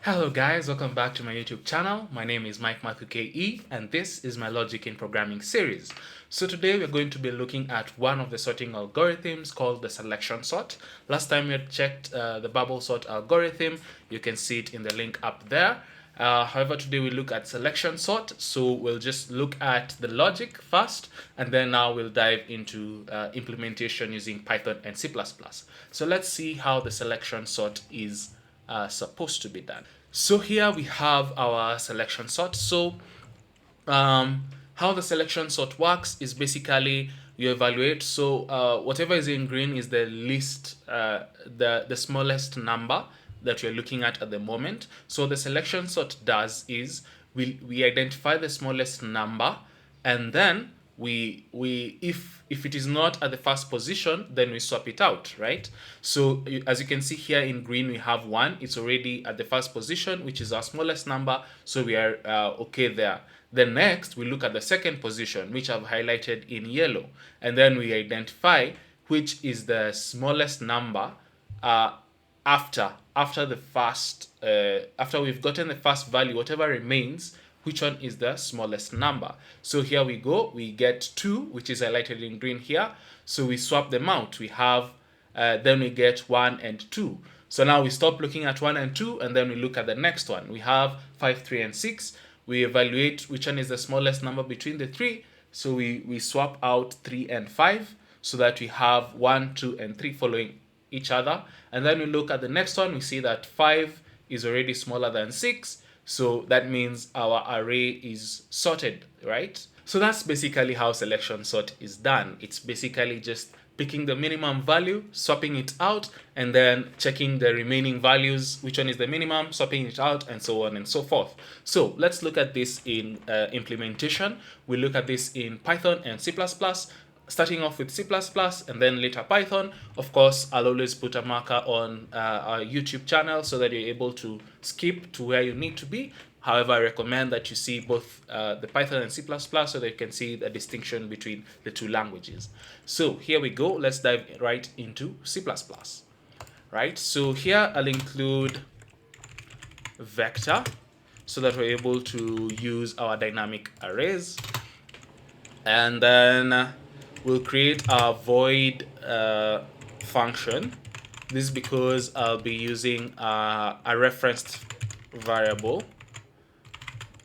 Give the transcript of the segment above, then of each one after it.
Hello guys, welcome back to my YouTube channel. My name is Mike Matthew KE and this is my Logic in Programming series. So today we're going to be looking at one of the sorting algorithms called the selection sort. Last time we had checked the bubble sort algorithm. You can see it in the link up there. However, today we look at selection sort, so we'll just look at the logic first, and then now we'll dive into implementation using Python and C++. So let's see how the selection sort is supposed to be done. So here we have our selection sort. So how the selection sort works is basically you evaluate. So whatever is in green is the least, the smallest number that you're looking at the moment. So the selection sort does is we identify the smallest number, and then we if it is not at the first position, then we swap it out, right? So as you can see here in green, we have 1. It's already at the first position, which is our smallest number, so we are okay there. Then next we look at the second position, which I've highlighted in yellow, and then we identify which is the smallest number after the first after we've gotten the first value, whatever remains, which one is the smallest number. So here we go, we get 2, which is highlighted in green here. So we swap them out. We have then we get 1 and 2. So now we stop looking at 1 and 2, and then we look at the next one. We have 5, 3, and 6. We evaluate which one is the smallest number between the 3. So we swap out 3 and 5 so that we have 1, 2, and 3 following each other. And then we look at the next one. We see that 5 is already smaller than 6. So that means our array is sorted, right? So that's basically how selection sort is done. It's basically just picking the minimum value, swapping it out, and then checking the remaining values, which one is the minimum, swapping it out, and so on and so forth. So let's look at this in implementation. We look at this in Python and C++. Starting off with C++ and then later Python. Of course, I'll always put a marker on our YouTube channel so that you're able to skip to where you need to be. However, I recommend that you see both the Python and C++ so that you can see the distinction between the two languages. So here we go. Let's dive right into C++. Right, so here I'll include vector so that we're able to use our dynamic arrays. And then we'll create a void function. This is because I'll be using a referenced variable.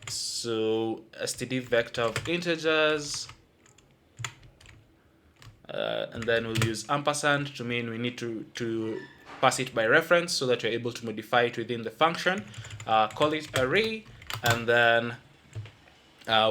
So std vector of integers, and then we'll use ampersand to mean we need to pass it by reference so that you're able to modify it within the function. Call it array, and then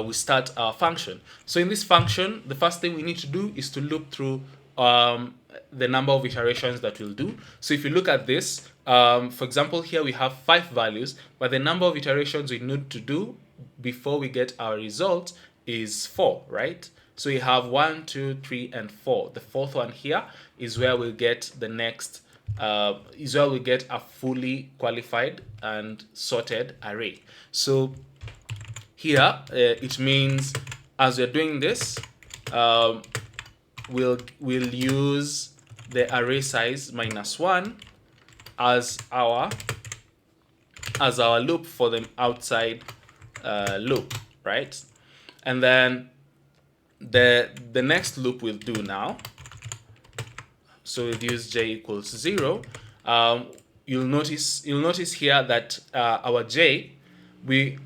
we start our function. So in this function, the first thing we need to do is to loop through the number of iterations that we'll do. So if you look at this, for example, here we have 5 values, but the number of iterations we need to do before we get our result is 4, right? So we have 1, 2, 3, and 4. The fourth one here is where we'll get the next, is where we get a fully qualified and sorted array. So here, it means as we're doing this, we'll use the array size -1 as our loop for the outside loop, right? And then the next loop we'll do now. So we've used j equals 0. You'll notice here that our j,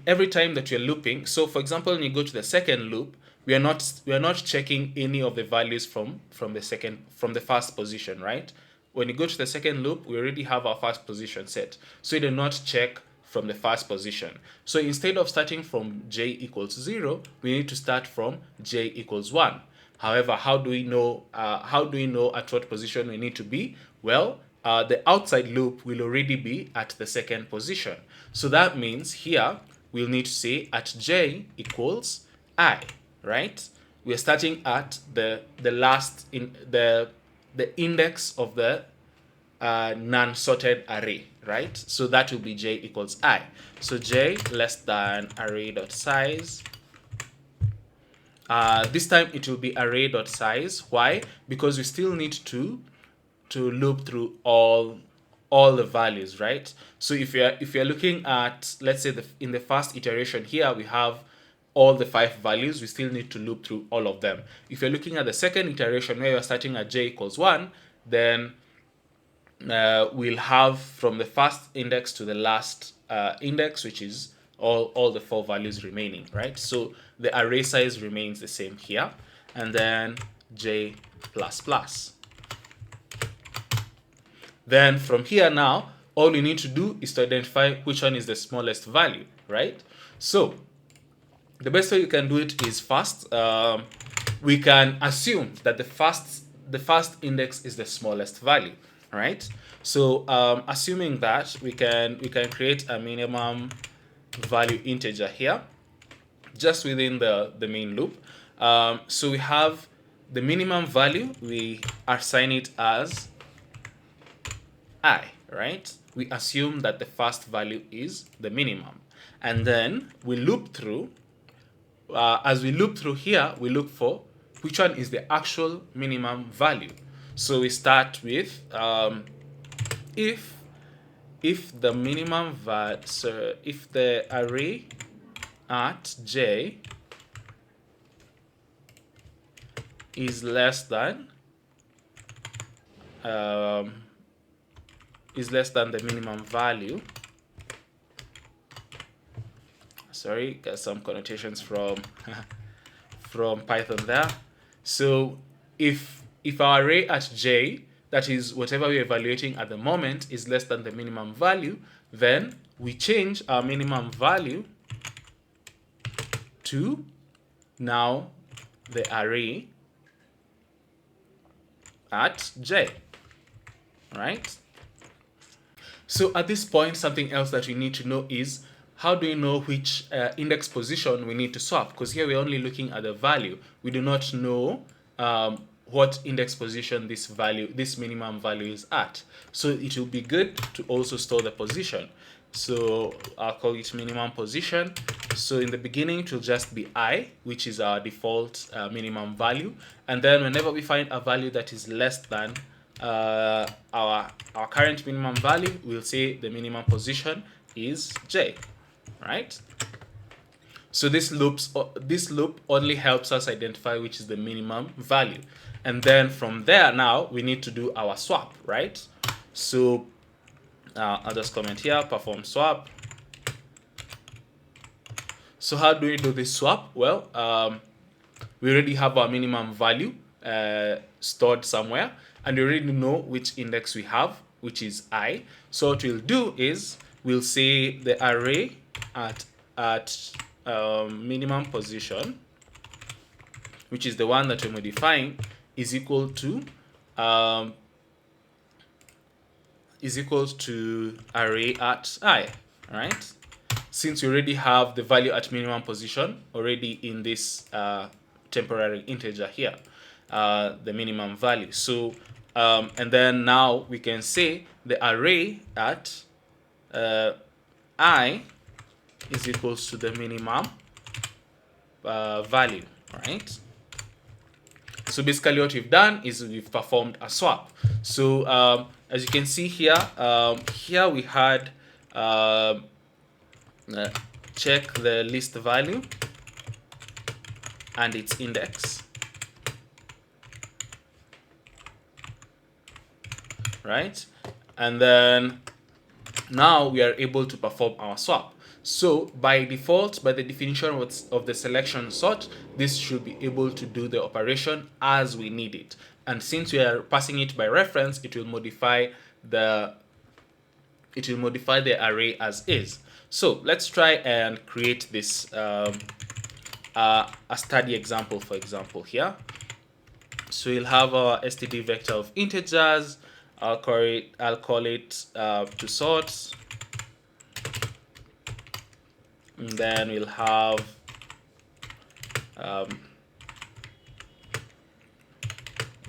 every time that you're looping, so for example, when you go to the second loop, we are not checking any of the values from the first position, right? When you go to the second loop, we already have our first position set, so we do not check from the first position. So instead of starting from j equals 0, we need to start from j equals 1. However, how do we know at what position we need to be? Well, the outside loop will already be at the second position. So that means here we'll need to say at j equals I, right? We're starting at the last in the index of the non-sorted array, right? So that will be j equals I. So j less than array.size. This time it will be array.size. Why? Because we still need to loop through all all the values, right? So if you're looking at, let's say, in the first iteration here, we have all the 5 values, we still need to loop through all of them. If you're looking at the second iteration where you're starting at j equals 1, then we'll have from the first index to the last index, which is all the 4 values remaining, right? So the array size remains the same here, and then j plus plus. Then from here now, all we need to do is to identify which one is the smallest value, right? So the best way you can do it is first, we can assume that the first index is the smallest value, right? So assuming that, we can create a minimum value integer here, just within the main loop. So we have the minimum value, we assign it as I, right? We assume that the first value is the minimum, and then we loop through. As we loop through here, we look for which one is the actual minimum value. So we start with if the minimum value, so if the array at j is less than the minimum value. Sorry, got some connotations from from Python there. So if our array at j, that is whatever we're evaluating at the moment, is less than the minimum value, then we change our minimum value to now the array at j, right? So at this point, something else that we need to know is, how do we know which index position we need to swap? Because here we're only looking at the value. We do not know what index position this minimum value is at. So it will be good to also store the position. So I'll call it minimum position. So in the beginning, it will just be I, which is our default minimum value. And then whenever we find a value that is less than our current minimum value, we'll say the minimum position is j, right? So this loop only helps us identify which is the minimum value, and then from there now we need to do our swap, right? So I'll just comment here, perform swap. So how do we do this swap? Well, we already have our minimum value stored somewhere, and we already know which index we have, which is I. So what we'll do is we'll say the array at minimum position, which is the one that we're modifying, is equal to array at I, right? Since we already have the value at minimum position already in this temporary integer here, the minimum value. So and then now we can say the array at I is equals to the minimum value, right? So basically what we've done is we've performed a swap. So as you can see here, here we had check the list value and its index, right? And then now we are able to perform our swap. So by default, by the definition of the selection sort, this should be able to do the operation as we need it. And since we are passing it by reference, it will modify the array as is. So let's try and create this a study example, for example, here. So we'll have our std vector of integers. I'll call it to sort. And then we'll have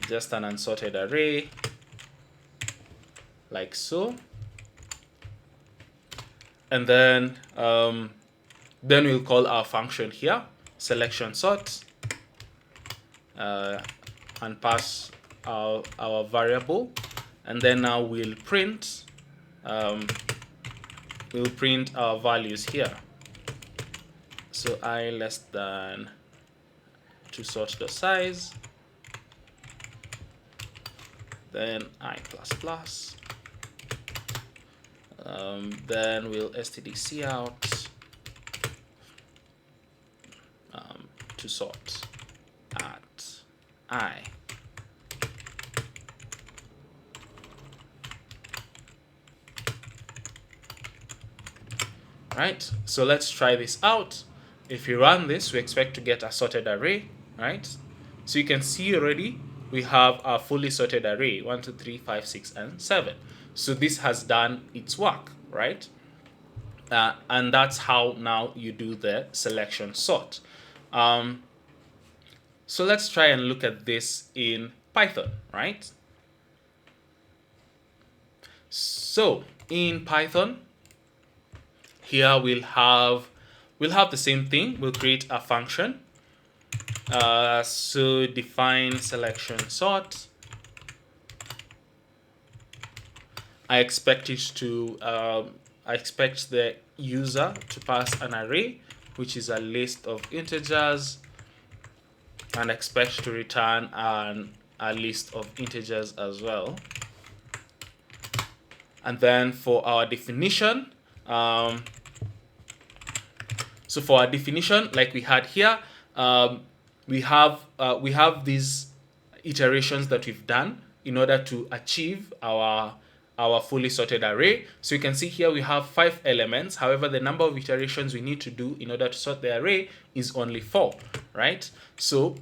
just an unsorted array, like so. And then we'll call our function here, selection sort, and pass our variable. And then now we'll print we'll print our values here. So I less than to sort the size, then I plus plus, then we'll stdc out to sort at I. Right, so let's try this out. If we run this, we expect to get a sorted array, right? So you can see already we have a fully sorted array, 1, 2, 3, 5, 6, and 7. So this has done its work, right? And that's how now you do the selection sort. So let's try and look at this in Python, right? So in Python, here we'll have the same thing. We'll create a function. So define selection sort. I expect the user to pass an array, which is a list of integers, and expect to return a list of integers as well. And then for our definition, so for our definition, like we had here, we have these iterations that we've done in order to achieve our fully sorted array. So you can see here we have 5 elements. However, the number of iterations we need to do in order to sort the array is only 4, right? So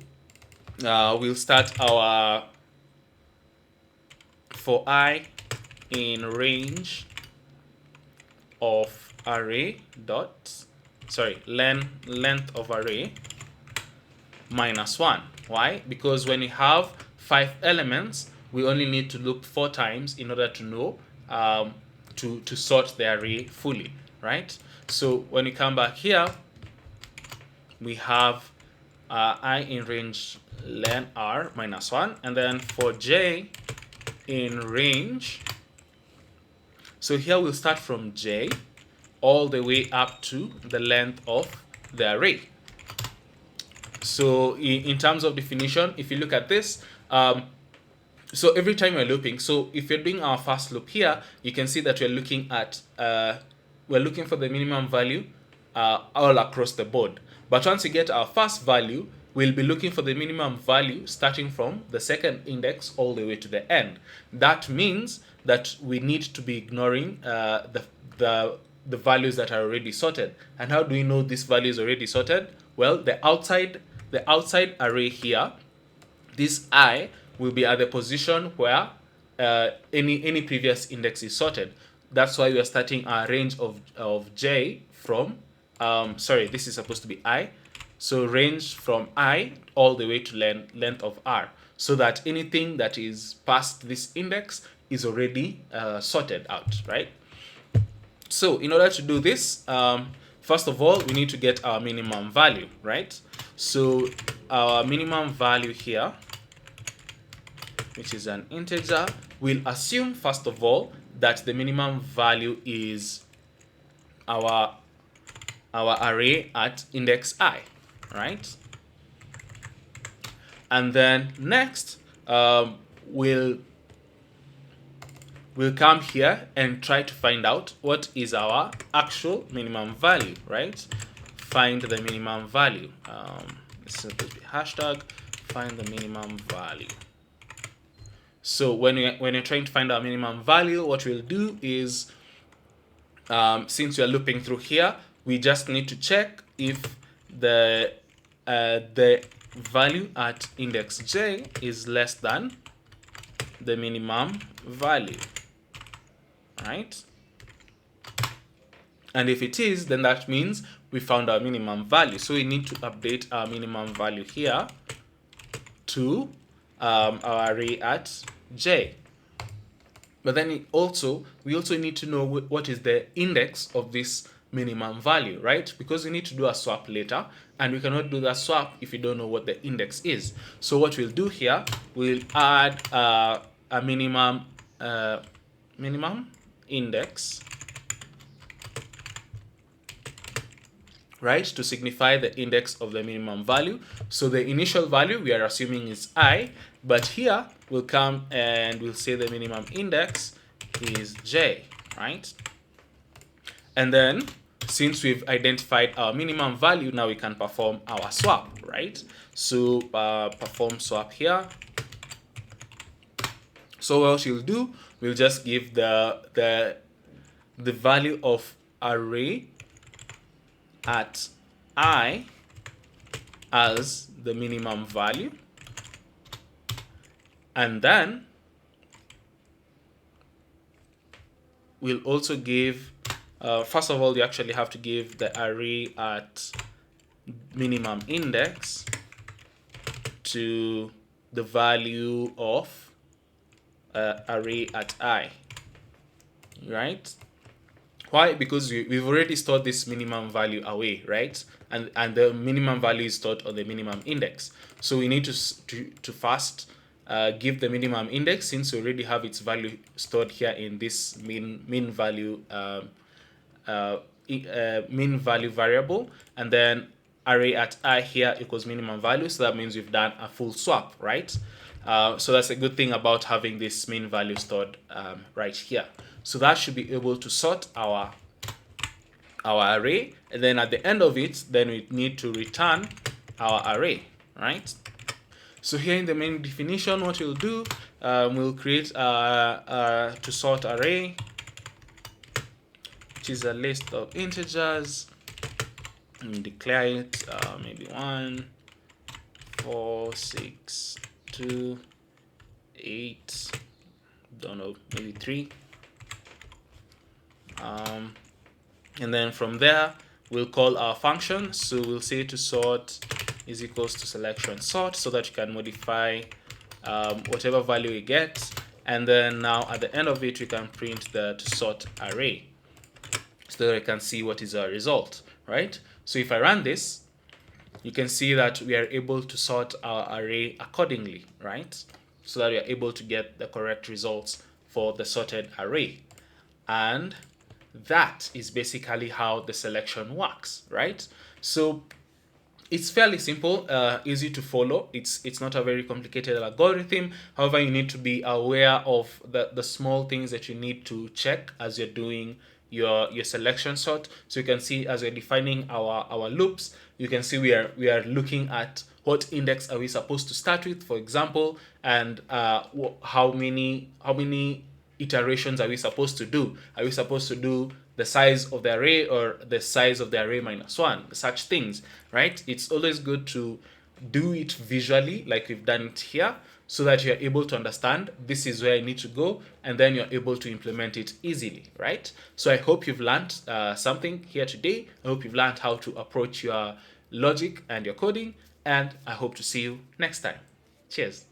we'll start our for I in range of array dot length of array minus 1. Why? Because when you have 5 elements, we only need to look 4 times in order to know to sort the array fully, right? So when we come back here, we have I in range len r minus 1, and then for j in range, so here we'll start from j all the way up to the length of the array. So in terms of definition, if you look at this, so every time we're looping, so if you're doing our first loop here, you can see that we're looking at we're looking for the minimum value all across the board. But once we get our first value, we'll be looking for the minimum value starting from the second index all the way to the end. That means that we need to be ignoring the values that are already sorted. And how do we know this value is already sorted? Well, the outside array here, this I will be at the position where any previous index is sorted. That's why we are starting our range of j from this is supposed to be I, so range from I all the way to length of r, so that anything that is past this index is already sorted out, right? So in order to do this, first of all, we need to get our minimum value, right? So our minimum value here, which is an integer, we'll assume first of all that the minimum value is our array at index I, right? And then next, we'll come here and try to find out what is our actual minimum value, right? Find the minimum value. This is supposed to be hashtag find the minimum value. So when you're trying to find our minimum value, what we'll do is, since we are looping through here, we just need to check if the value at index j is less than the minimum value, right? And if it is, then that means we found our minimum value. So we need to update our minimum value here to our array at j. But then we also need to know what is the index of this minimum value, right? Because we need to do a swap later, and we cannot do that swap if we don't know what the index is. So what we'll do here, we'll add a minimum index, right, to signify the index of the minimum value. So the initial value we are assuming is I, but here we'll come and we'll say the minimum index is j, right? And then since we've identified our minimum value, now we can perform our swap, right? So perform swap here. So what you'll do, we'll just give the value of array at I as the minimum value, and then we'll also give first of all, you actually have to give the array at minimum index to the value of array at I, right? Why? Because we've already stored this minimum value away, right? And the minimum value is stored on the minimum index. So we need to first give the minimum index, since we already have its value stored here in this min value variable, and then array at I here equals minimum value. So that means we've done a full swap, right? So that's a good thing about having this min value stored right here. So that should be able to sort our array, and then at the end of it, then we need to return our array, right? So here in the main definition, what we'll do, we'll create to sort array, which is a list of integers, and declare it maybe 1, 4, 6, 2, 8, don't know, maybe 3. And then from there we'll call our function. So we'll say to sort is equals to selection sort, so that you can modify whatever value we get, and then now at the end of it we can print the to sort array, so that I can see what is our result, right? So if I run this, you can see that we are able to sort our array accordingly, right? So that we are able to get the correct results for the sorted array. And that is basically how the selection works, right? So it's fairly simple, easy to follow. It's not a very complicated algorithm. However, you need to be aware of the small things that you need to check as you're doing your selection sort. So you can see as we're defining our loops, you can see we are looking at what index are we supposed to start with, for example, and how many iterations are we supposed to do? Are we supposed to do the size of the array or the size of the array minus 1? Such things, right? It's always good to do it visually, like we've done it here, so that you're able to understand this is where I need to go, and then you're able to implement it easily, right? So I hope you've learned something here today. I hope you've learned how to approach your logic and your coding, and I hope to see you next time. Cheers.